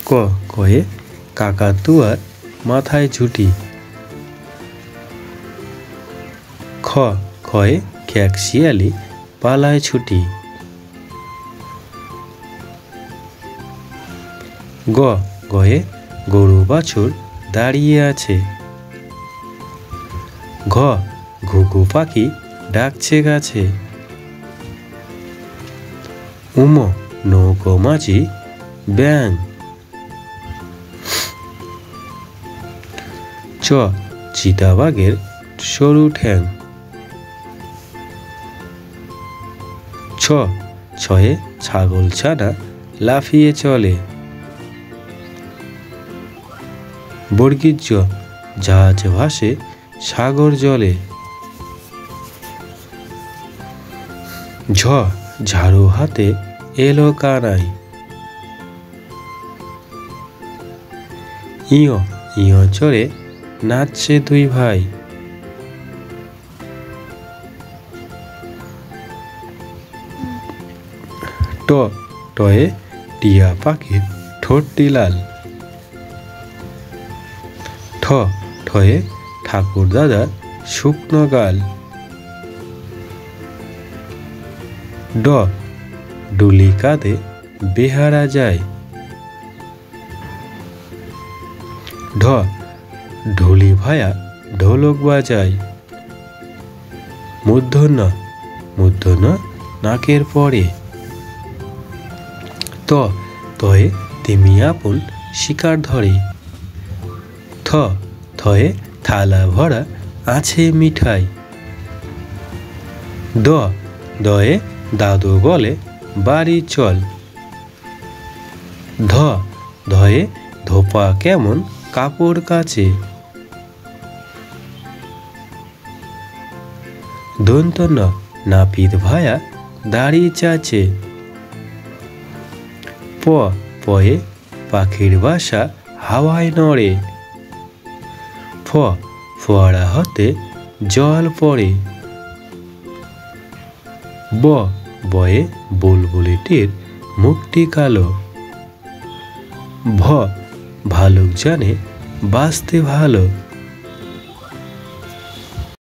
ক কয়ে কাকাতুয়ার মাথায় ঝুঁটি। খ খয়ে খ্যাকশিয়ালি পালায় ছুটি। গ গয়ে গরু বাছুর দাঁড়িয়ে আছে। ঘ ঘুঘু পাখি ডাকছে গাছে। উম নৌকো মাঝি ব্যাঙ। চ চিতাবাঘের সরু ঠ্যাং। ছ ছয়ে ছাগল ছানা লাফিয়ে চলে। বর্গীর জ জাহাজ ভাসে সাগর জলে। ঝ ঝাড়ু হাতে এলো কানাই। ইয় ইয় চড়ে নাচছে দুই ভাই। ট টয়ে টিয়া পাখির ঠোঁটটি লাল। ঠ ঠয়ে ঠাকুর দাদার শুকনো গাল। ড ডুলি কাঁধে বেহারা যায়। ঢ ঢুলি ভায়া ঢোলক বাজায়। মূর্ধন্য মূর্ধন্য নাকের পরে। ত তয়ে তিমি আপন শিকার ধরে। থ থয়ে থালা ভরা আছে মিঠাই। দ দয়ে দাদু বলে বাড়ি চল। ধ ধয়ে ধোপা কেমন কাপড় কাচে। দন্ত ন নাপিত ভায়া দাড়ি চাচে। প পয়ে পাখির বাসা হাওয়ায় নড়ে। ফ ফোয়ারা হতে জল পড়ে। ব বয়ে বুলবুলিটির মুখটি কালো। ভ ভালুক জানে বাঁচতে ভালো।